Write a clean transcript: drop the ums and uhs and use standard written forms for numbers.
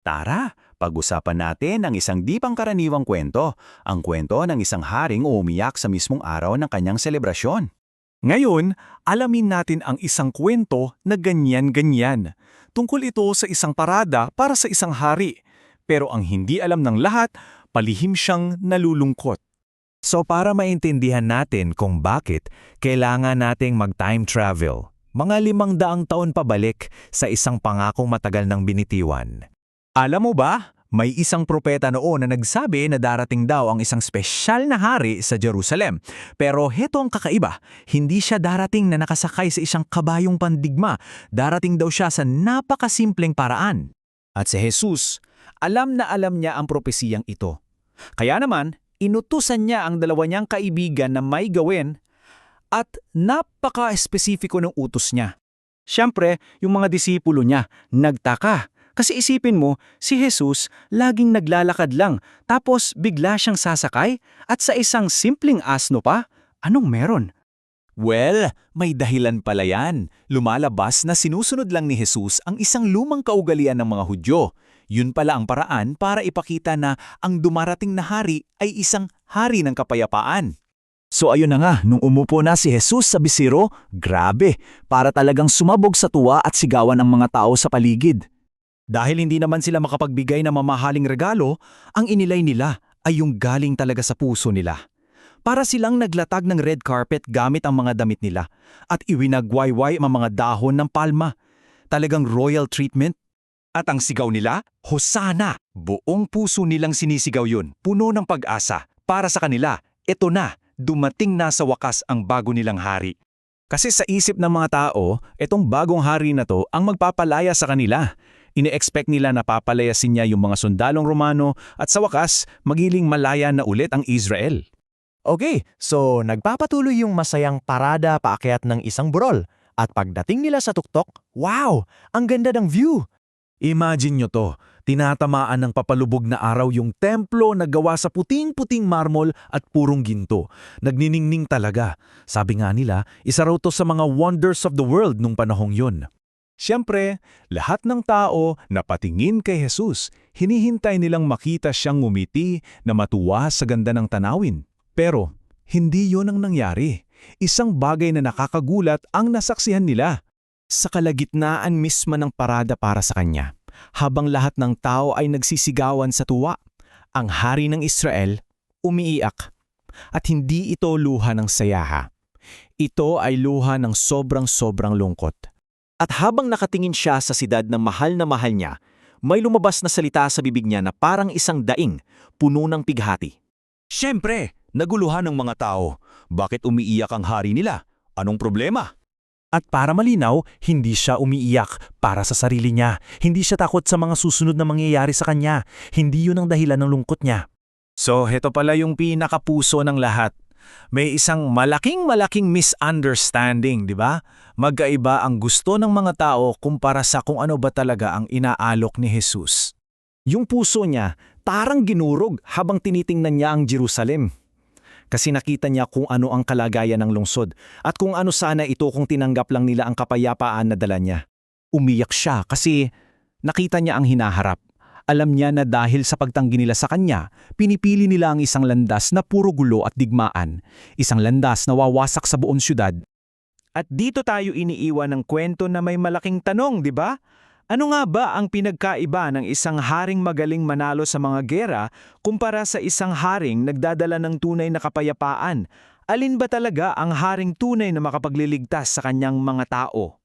Tara, pag-usapan natin ang isang di pangkaraniwang kwento, ang kwento ng isang haring umiyak sa mismong araw ng kanyang selebrasyon. Ngayon, alamin natin ang isang kwento na ganyan-ganyan. Tungkol ito sa isang parada para sa isang hari. Pero ang hindi alam ng lahat, palihim siyang nalulungkot. So para maintindihan natin kung bakit kailangan nating mag-time travel, mga 500 taon pabalik sa isang pangakong matagal ng binitiwan. Alam mo ba, may isang propeta noon na nagsabi na darating daw ang isang espesyal na hari sa Jerusalem. Pero heto ang kakaiba, hindi siya darating na nakasakay sa isang kabayong pandigma. Darating daw siya sa napakasimpleng paraan. At si Jesus, alam na alam niya ang propesiyang ito. Kaya naman, inutusan niya ang dalawa niyang kaibigan na may gawin at napaka-espesifiko ng utos niya. Siyempre, yung mga disipulo niya, nagtaka. Kasi isipin mo, si Jesus laging naglalakad lang, tapos bigla siyang sasakay at sa isang simpleng asno pa, anong meron? Well, may dahilan pala yan. Lumalabas na sinusunod lang ni Jesus ang isang lumang kaugalian ng mga Hudyo. Yun pala ang paraan para ipakita na ang dumarating na hari ay isang hari ng kapayapaan. So ayun na nga, nung umupo na si Jesus sa bisiro, grabe, para talagang sumabog sa tuwa at sigawan ng mga tao sa paligid. Dahil hindi naman sila makapagbigay ng mamahaling regalo, ang inilay nila ay yung galing talaga sa puso nila. Para silang naglatag ng red carpet gamit ang mga damit nila at iwinagwayway ang mga dahon ng palma. Talagang royal treatment. At ang sigaw nila, Hosana! Buong puso nilang sinisigaw yun, puno ng pag-asa. Para sa kanila, eto na, dumating na sa wakas ang bago nilang hari. Kasi sa isip ng mga tao, etong bagong hari na to ang magpapalaya sa kanila. Ine-expect nila na papalayasin niya yung mga sundalong Romano at sa wakas, magiling malaya na ulit ang Israel. Okay, so nagpapatuloy yung masayang parada paakyat ng isang burol. At pagdating nila sa tuktok, wow! Ang ganda ng view! Imagine nyo to, tinatamaan ng papalubog na araw yung templo na gawa sa puting-puting marmol at purong ginto. Nagniningning talaga. Sabi nga nila, isa raw to sa mga wonders of the world nung panahong yun. Siyempre, lahat ng tao na patingin kay Jesus, hinihintay nilang makita siyang ngumiti na matuwa sa ganda ng tanawin. Pero, hindi yon ang nangyari. Isang bagay na nakakagulat ang nasaksihan nila. Sa kalagitnaan mismo ng parada para sa kanya, habang lahat ng tao ay nagsisigawan sa tuwa, ang hari ng Israel umiiyak. At hindi ito luha ng sayaha. Ito ay luha ng sobrang-sobrang lungkot. At habang nakatingin siya sa siyudad na mahal niya, may lumabas na salita sa bibig niya na parang isang daing, puno ng pighati. Siyempre, naguluhan ng mga tao. Bakit umiiyak ang hari nila? Anong problema? At para malinaw, hindi siya umiiyak para sa sarili niya. Hindi siya takot sa mga susunod na mangyayari sa kanya. Hindi yun ang dahilan ng lungkot niya. So, heto pala yung pinakapuso ng lahat. May isang malaking misunderstanding, di ba? Magkaiba ang gusto ng mga tao kumpara sa kung ano ba talaga ang inaalok ni Jesus. Yung puso niya, tarang ginurog habang tinitingnan niya ang Jerusalem. Kasi nakita niya kung ano ang kalagayan ng lungsod at kung ano sana ito kung tinanggap lang nila ang kapayapaan na dala niya. Umiyak siya kasi nakita niya ang hinaharap. Alam niya na dahil sa pagtanggi nila sa kanya, pinipili nila ang isang landas na puro gulo at digmaan. Isang landas na wawasak sa buong syudad. At dito tayo iniiwan ng kwento na may malaking tanong, di ba? Ano nga ba ang pinagkaiba ng isang haring magaling manalo sa mga gera kumpara sa isang haring nagdadala ng tunay na kapayapaan? Alin ba talaga ang haring tunay na makapagliligtas sa kanyang mga tao?